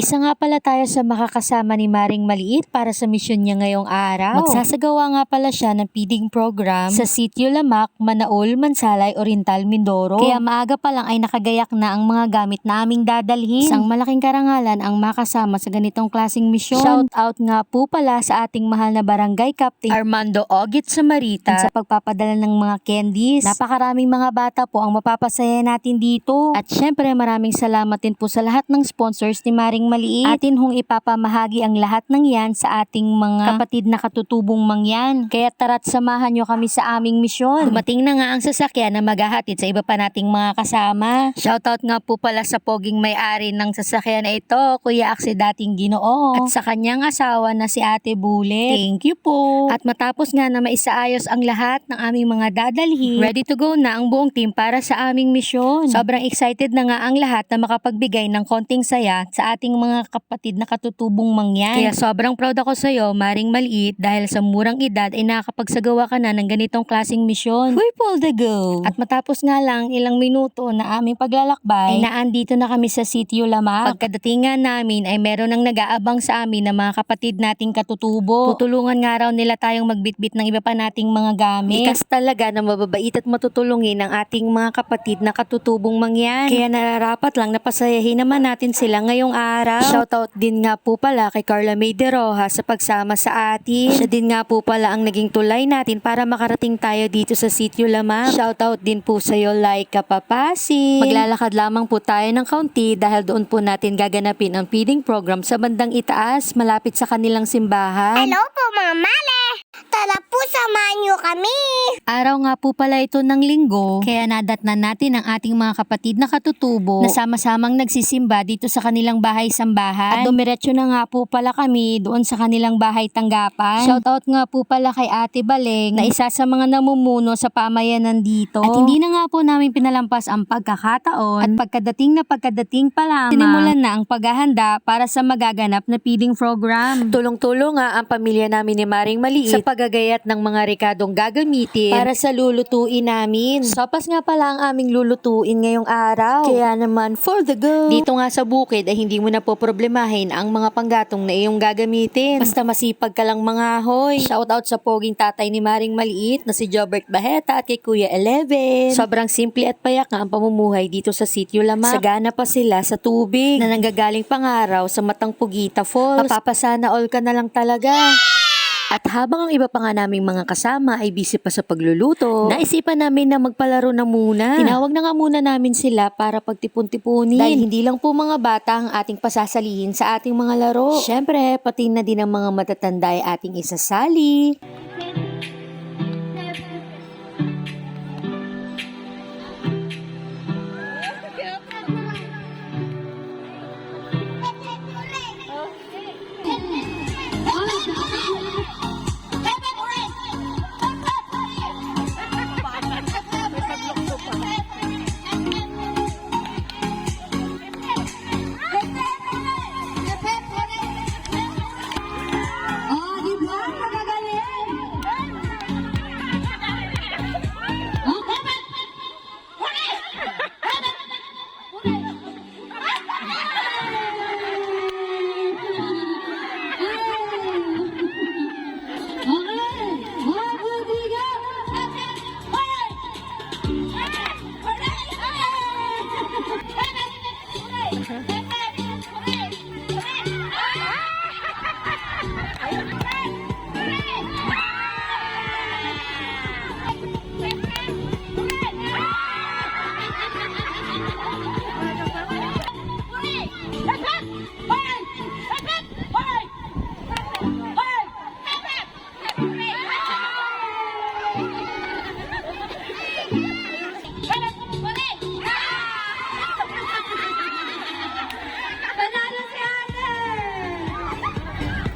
Isa nga pala tayo sa makakasama ni Maring Maliit para sa misyon niya ngayong araw. Magsasagawa nga pala siya ng feeding program sa Sitio Lamak, Manaol, Mansalay, Oriental, Mindoro. Kaya maaga pa lang ay nakagayak na ang mga gamit na aming dadalhin. Isang malaking karangalan ang makasama sa ganitong klaseng misyon. Shout out nga po pala sa ating mahal na Barangay Captain Armando Ogit Samarita sa pagpapadala ng mga candies. Napakaraming mga bata po ang mapapasaya natin dito. At syempre maraming salamat din po sa lahat ng sponsors ni Maring Maliit. Atin hong ipapamahagi ang lahat ng yan sa ating mga kapatid na katutubong mangyan. Kaya tara't samahan nyo kami sa aming misyon. Dumating na nga ang sasakyan na maghahatid sa iba pa nating mga kasama. Shoutout nga po pala sa poging may-ari ng sasakyan na ito, Kuya Axe dating Ginoo. At sa kanyang asawa na si Ate Bullet. Thank you po. At matapos nga na maisaayos ang lahat ng aming mga dadalhin, ready to go na ang buong team para sa aming misyon. Sobrang excited na nga ang lahat na makapagbigay ng konting saya sa ating mga kapatid na katutubong mangyan. Kaya sobrang proud ako sa iyo, Maring Maliit, dahil sa murang edad ay nakakapagsagawa ka na ng ganitong klaseng misyon. Full pull the go! At matapos nga lang ilang minuto na aming paglalakbay, ay naandito na kami sa Sitio Lamak. Pagkadating nga namin ay meron nang nag-aabang sa amin na mga kapatid nating katutubo. Tutulungan nga raw nila tayong magbitbit ng iba pa nating mga gamit. Likas talaga na mababait at matutulungin ang ating mga kapatid na katutubong mangyan. Kaya nararapat lang na pasayahin naman natin sila ngayong araw. Shoutout din nga po pala kay Carla May de Rojas sa pagsama sa atin. Siya din nga po pala ang naging tulay natin para makarating tayo dito sa Sitio Lamak. Shoutout din po sa iyo, Laika Papasi. Maglalakad lamang po tayo ng kaunti dahil doon po natin gaganapin ang feeding program sa bandang itaas, malapit sa kanilang simbahan. Hello po mga male! Tara po, samahan niyo kami! Araw nga po pala ito ng linggo, kaya nadatnan natin ang ating mga kapatid na katutubo na sama-samang nagsisimba dito sa kanilang bahay-sambahan. At dumiretso na nga po pala kami doon sa kanilang bahay tanggapan. Shoutout nga po pala kay Ate Baleng na isa sa mga namumuno sa pamayanan dito. At hindi na nga po namin pinalampas ang pagkakataon at pagkadating pa lamang, sinimulan na ang paghahanda para sa magaganap na feeding program. Tulong-tulong nga ang pamilya namin ni Maring Maliit sa paggagayat ng mga rekadong gagamitin para sa lulutuin namin. Sopas nga pala ang aming lulutuin ngayong araw. Kaya naman for the go! Dito nga sa bukid ay hindi mo na po problemahin ang mga panggatong na iyong gagamitin. Basta masipag ka lang mga hoy. Shoutout sa poging tatay ni Maring Maliit na si Jobert Baheta at kay Kuya Eleven. Sobrang simple at payak nga ang pamumuhay dito sa Sitio Lamak. Sagana pa sila sa tubig na nanggagaling pangaraw sa Matang Pugita Falls. Mapapasana all ka na lang talaga. At habang ang iba pa nga naming mga kasama ay busy pa sa pagluluto, naisipan namin na magpalaro na muna. Tinawag na nga muna namin sila para pagtipon-tipunin. Dahil hindi lang po mga bata ang ating pasasalihin sa ating mga laro. Syempre, pati na din ang mga matatanda ay ating isasali.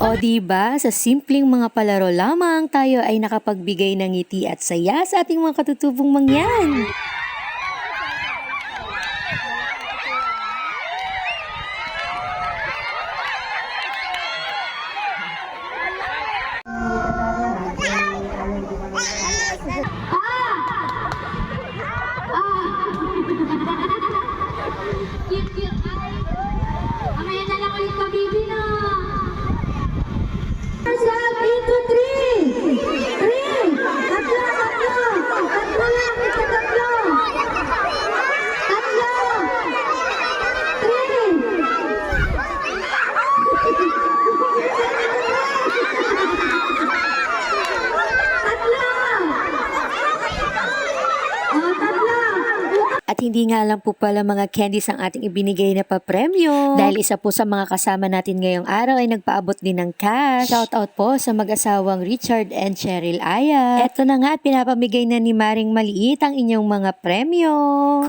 O diba, sa simpleng mga palaro lamang tayo ay nakapagbigay ng ngiti at saya sa ating mga katutubong mangyan. Cute, cute. Mamaya na lang ulit kami. At hindi nga lang po pala mga candies ang ating ibinigay na papremyo. Dahil isa po sa mga kasama natin ngayong araw ay nagpaabot din ng cash. Shoutout po sa mag-asawang Richard and Cheryl Aya. Eto na nga at pinapamigay na ni Maring Maliit ang inyong mga premyo.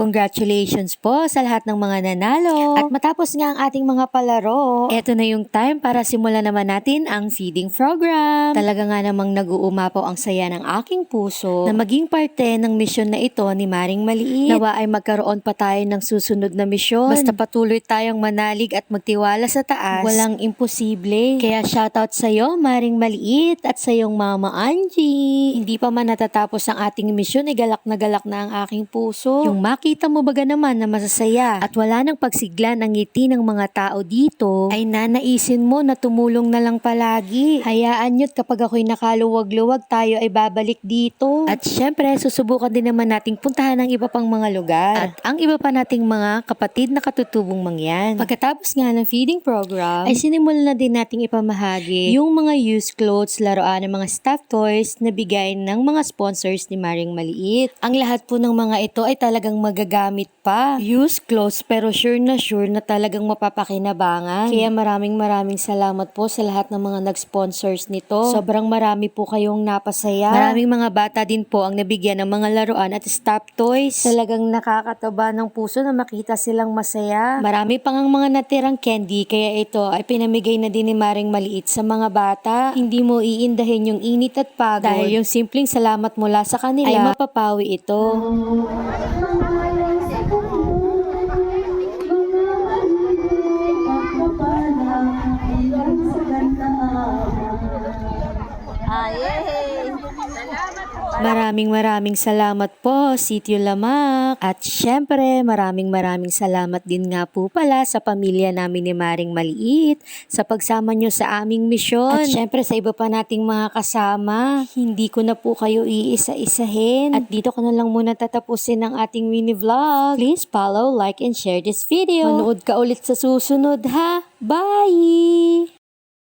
Congratulations po sa lahat ng mga nanalo. At matapos nga ang ating mga palaro, eto na yung time para simulan naman natin ang feeding program. Talaga nga namang nag-uumapaw ang saya ng aking puso na maging parte ng misyon na ito ni Maring Maliit. Nawa ay magkaroon pa tayo ng susunod na misyon. Basta patuloy tayong manalig at magtiwala sa taas. Walang imposible. Kaya shoutout sa iyo, Maring Maliit, at sa iyong Mama Angie. Hindi pa man natatapos ang ating misyon, ay galak na ang aking puso. Yung makita mo baga naman na masasaya at wala nang pagsigla ng ngiti ng mga tao dito, ay nanaisin mo na tumulong na lang palagi. Hayaan nyo't kapag ako'y nakaluwag-luwag, tayo ay babalik dito. At syempre, susubukan din naman nating puntahan ang iba pang mga lugar. At ang iba pa nating mga kapatid na katutubong mangyan. Pagkatapos nga ng feeding program, ay sinimulan na din nating ipamahagi yung mga used clothes, laruan ng mga stuffed toys na bigay ng mga sponsors ni Maring Maliit. Ang lahat po ng mga ito ay talagang magagamit pa. Used clothes pero sure na talagang mapapakinabangan. Kaya maraming salamat po sa lahat ng mga nag-sponsors nito. Sobrang marami po kayong napasaya. Maraming mga bata din po ang nabigyan ng mga laruan at stuffed toys. Talagang nakakataba ng puso na makita silang masaya. Marami pang ang mga natirang candy kaya ito ay pinamigay na din ni Maring Maliit sa mga bata. Hindi mo iindahin yung init at pagod dahil yung simpleng salamat mula sa kanila ay mapapawi ito. Maraming salamat po, Sitio Lamak. At syempre, maraming salamat din nga po pala sa pamilya namin ni Maring Maliit sa pagsama nyo sa aming misyon. At syempre, sa iba pa nating mga kasama, hindi ko na po kayo iisa-isahin. At dito ko na lang muna tatapusin ang ating mini vlog. Please follow, like, and share this video. Manood ka ulit sa susunod ha. Bye!